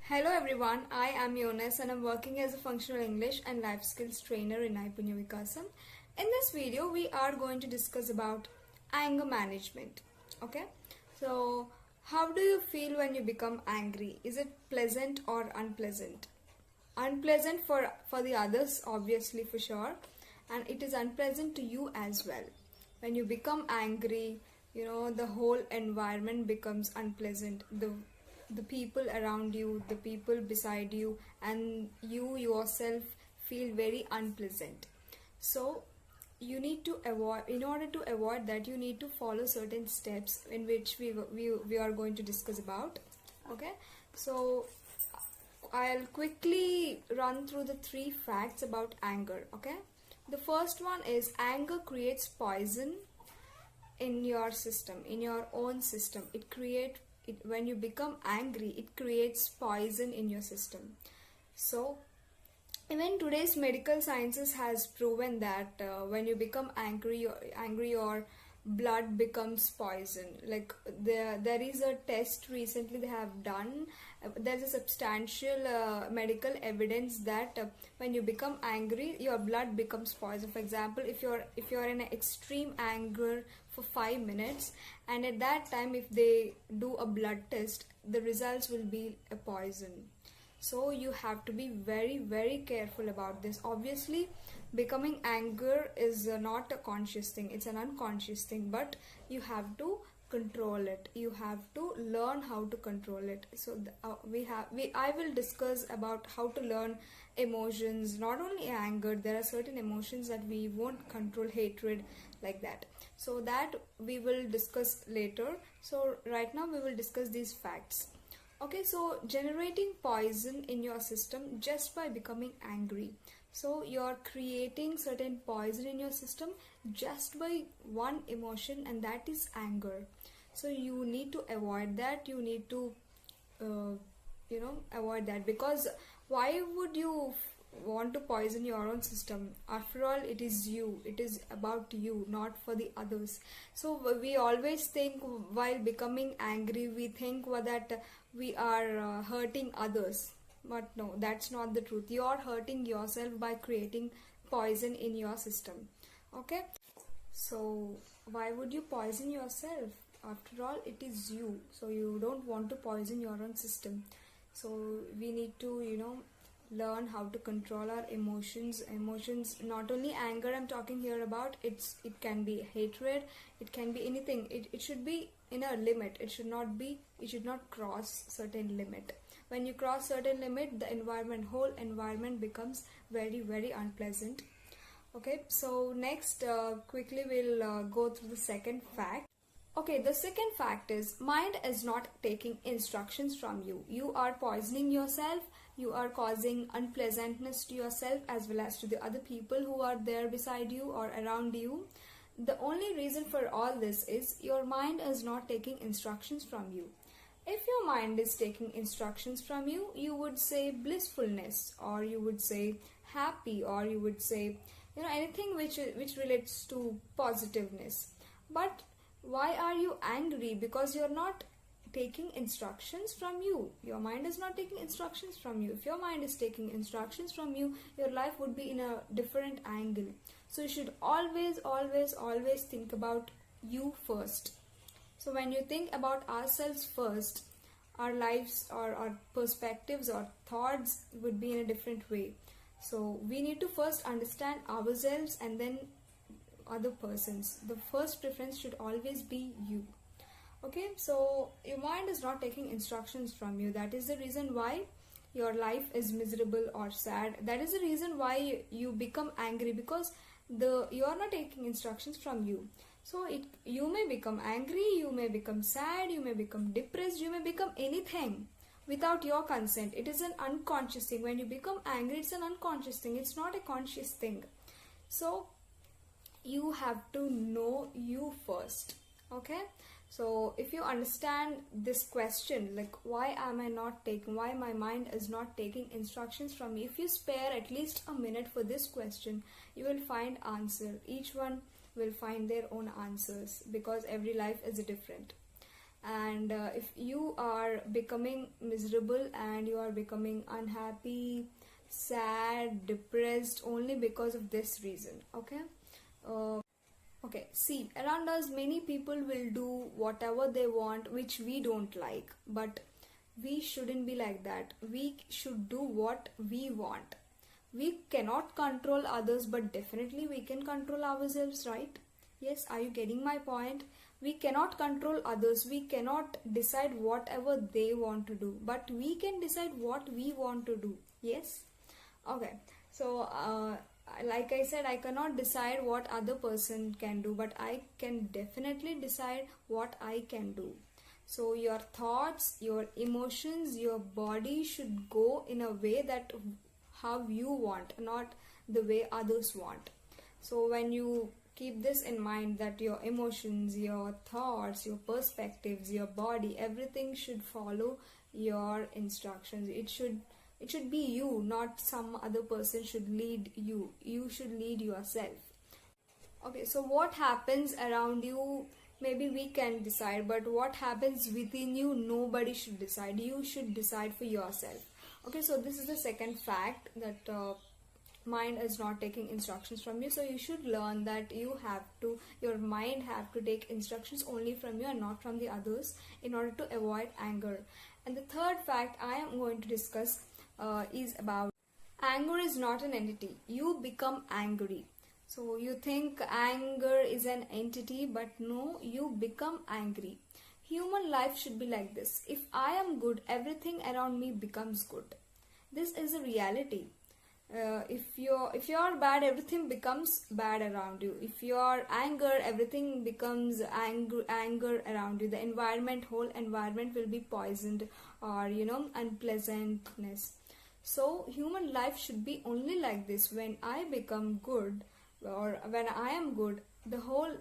Hello everyone, I am Eunice and I'm working as a functional English and life skills trainer in Naipunya Vikasam. In this video, we are going to discuss about anger management. Okay, so how do you feel when you become angry? Is it pleasant or unpleasant? Unpleasant for the others, obviously, for sure, and it is unpleasant to you as well. When you become angry, the whole environment becomes unpleasant. The people around you, the people beside you, and you yourself feel very unpleasant. So you need to avoid, in order to avoid that, you need to follow certain steps in which we are going to discuss about. Okay, so I'll quickly run through the 3 facts about anger. Okay, the first one is anger creates poison in your system, in your own system. When you become angry, it creates poison in your system. So even today's medical sciences has proven that when you become angry, your blood becomes poison. Like there is a test recently they have done. There's a substantial medical evidence that when you become angry, your blood becomes poison. For example, if you're in an extreme anger for 5 minutes, and at that time if they do a blood test, the results will be a poison. So you have to be very, very careful about this. Obviously, becoming anger is not a conscious thing, it's an unconscious thing, but you have to control it. You have to learn how to control it. So I will discuss about how to learn emotions, not only anger. There are certain emotions that we won't control, hatred, like that. So that we will discuss later. So right now we will discuss these facts. Okay, so generating poison in your system just by becoming angry. So you're creating certain poison in your system just by one emotion, and that is anger. So you need to avoid that. You need to avoid that, because why would you want to poison your own system? After all, it is you, it is about you, not for the others. So we always think while becoming angry, we think that we are hurting others, but no, that's not the truth. You are hurting yourself by creating poison in your system. Okay, so why would you poison yourself? After all, it is you, so you don't want to poison your own system. So we need to learn how to control our emotions. Not only anger I'm talking here about, it can be hatred, it can be anything. It should be in a limit. It should not cross certain limit. When you cross certain limit, the whole environment becomes very, very unpleasant. Okay, so next quickly we'll go through the second fact. Okay, the second fact is mind is not taking instructions from you. You are poisoning yourself. You are causing unpleasantness to yourself as well as to the other people who are there beside you or around you. The only reason for all this is your mind is not taking instructions from you. If your mind is taking instructions from you, you would say blissfulness, or you would say happy, or you would say anything which relates to positiveness. But why are you angry? Because you're not taking instructions from you. Your mind is not taking instructions from you. If your mind is taking instructions from you, your life would be in a different angle. So you should always, always, always think about you first. So when you think about ourselves first, our lives or our perspectives or thoughts would be in a different way. So we need to first understand ourselves and then other persons. The first preference should always be you. Okay, so your mind is not taking instructions from you. That is the reason why your life is miserable or sad. That is the reason why you become angry, because you are not taking instructions from you. So you may become angry, you may become sad, you may become depressed, you may become anything without your consent. It is an unconscious thing. When you become angry, it's an unconscious thing. It's not a conscious thing. So you have to know you first. Okay, so if you understand this question, like why my mind is not taking instructions from me, if you spare at least a minute for this question, you will find answer. Each one will find their own answers, because every life is different. And if you are becoming miserable and you are becoming unhappy, sad, depressed only because of this reason, okay? Okay, see, around us many people will do whatever they want which we don't like, but we shouldn't be like that. We should do what we want. We cannot control others, but definitely we can control ourselves, right? Yes, are you getting my point? We cannot control others. We cannot decide whatever they want to do, but we can decide what we want to do. Yes? Okay, so like I said, I cannot decide what other person can do, but I can definitely decide what I can do. So your thoughts, your emotions, your body should go in a way that how you want, not the way others want. So when you keep this in mind, that your emotions, your thoughts, your perspectives, your body, everything should follow your instructions. It should be you, not some other person should lead you. You should lead yourself. Okay, so what happens around you, maybe we can decide, but what happens within you, nobody should decide. You should decide for yourself. Okay, so this is the second fact, that mind is not taking instructions from you. So you should learn that your mind have to take instructions only from you and not from the others, in order to avoid anger. And the third fact I am going to discuss is about anger is not an entity. You become angry. So you think anger is an entity, but no, you become angry. Human life should be like this. If I am good, everything around me becomes good. This is a reality. If you're bad, everything becomes bad around you. If you're anger, everything becomes anger around you. The whole environment will be poisoned, or unpleasantness. So human life should be only like this. When I become good, or when I am good, the whole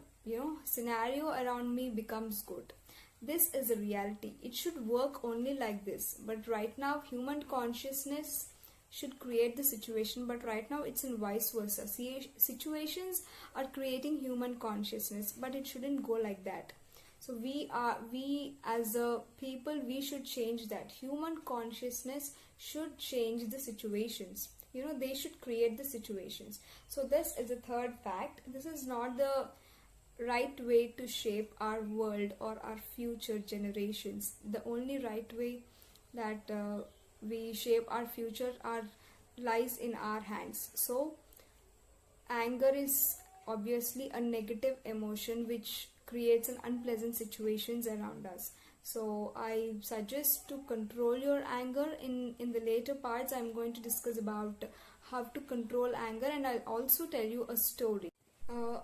scenario around me becomes good. This is a reality. It should work only like this. But right now, human consciousness should create the situation, but right now it's in vice versa. Situations are creating human consciousness, but it shouldn't go like that. So we as a people, we should change that. Human consciousness should change the situations. They should create the situations. So this is the third fact. This is not the right way to shape our world or our future generations. The only right way that we shape our future lies in our hands. So anger is obviously a negative emotion which creates an unpleasant situations around us. So I suggest to control your anger. In the later parts, I'm going to discuss about how to control anger, and I'll also tell you a story.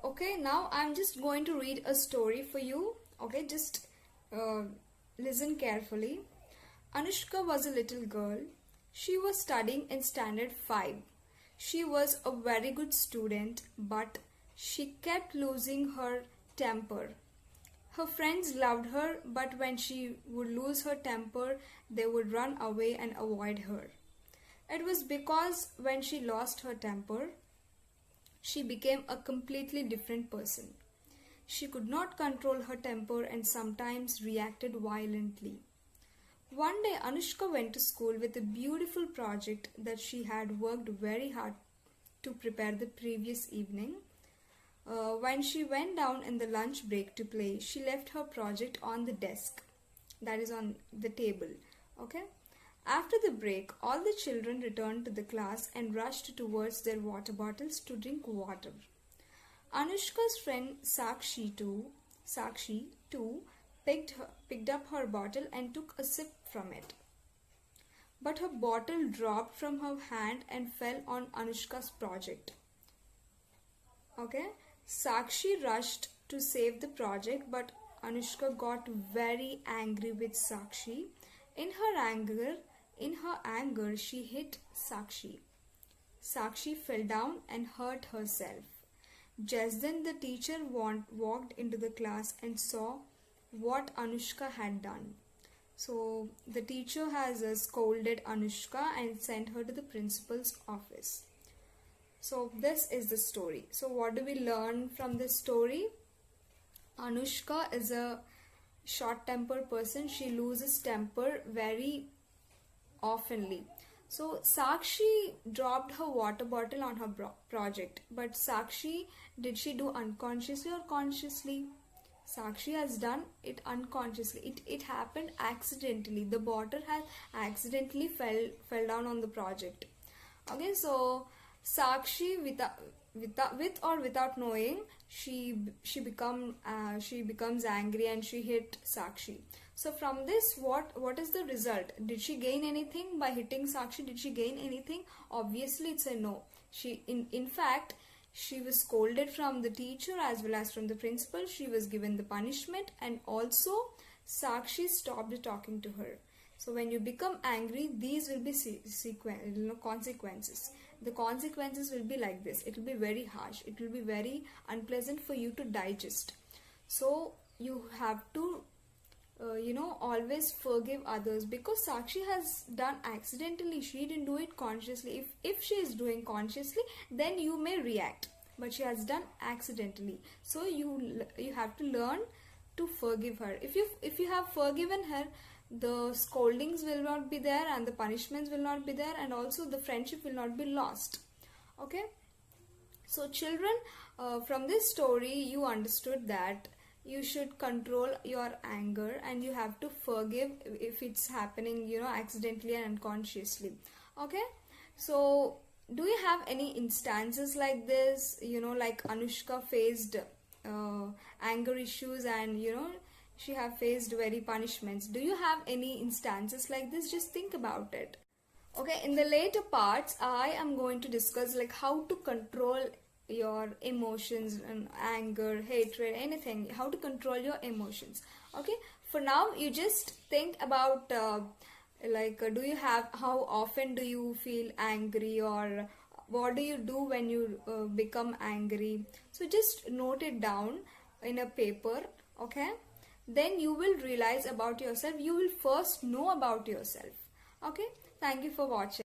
Okay, now I'm just going to read a story for you. Okay, just listen carefully. Anushka was a little girl. She was studying in standard 5. She was a very good student, but she kept losing her temper. Her friends loved her, but when she would lose her temper, they would run away and avoid her. It was because when she lost her temper, she became a completely different person. She could not control her temper and sometimes reacted violently. One day, Anushka went to school with a beautiful project that she had worked very hard to prepare the previous evening. When she went down in the lunch break to play, she left her project on the desk, that is on the table. Okay? After the break, all the children returned to the class and rushed towards their water bottles to drink water. Anushka's friend Sakshi too picked up her bottle and took a sip from it. But her bottle dropped from her hand and fell on Anushka's project. Okay? Sakshi rushed to save the project, but Anushka got very angry with Sakshi. In her anger, she hit Sakshi. Sakshi fell down and hurt herself. Just then the teacher walked into the class and saw what Anushka had done. So the teacher has scolded Anushka and sent her to the principal's office. So this is the story. So what do we learn from this story? Anushka short-tempered person. She loses temper very oftenly. So Sakshi dropped her water bottle on her project. But Sakshi, did she do unconsciously or consciously? Sakshi has done it unconsciously. It happened accidentally. The bottle has accidentally fell down on the project. Okay, so Sakshi, with or without knowing, she becomes angry and she hit Sakshi. So from this, what is the result? Did she gain anything by hitting Sakshi? Did she gain anything? Obviously, it's a no. She in fact, she was scolded from the teacher as well as from the principal. She was given the punishment, and also Sakshi stopped talking to her. So when you become angry, these will be consequences. The consequences will be like this. It will be very harsh. It will be very unpleasant for you to digest. So you have to always forgive others, because Sakshi has done accidentally. She didn't do it consciously. If she is doing consciously, then you may react, but she has done accidentally. So you have to learn to forgive her. If you have forgiven her, the scoldings will not be there, and the punishments will not be there, and also the friendship will not be lost. Okay, so children, from this story you understood that you should control your anger, and you have to forgive if it's happening accidentally and unconsciously. Okay, so do you have any instances like this? Like Anushka faced anger issues, and she have faced very punishments. Do you have any instances like this? Just think about it. Okay, in the later parts, I am going to discuss like how to control your emotions and anger, hatred, anything. How to control your emotions. Okay, for now, you just think about do you have, how often do you feel angry, or what do you do when you become angry? So just note it down in a paper. Okay, then you will realize about yourself. You will first know about yourself. Okay, thank you for watching.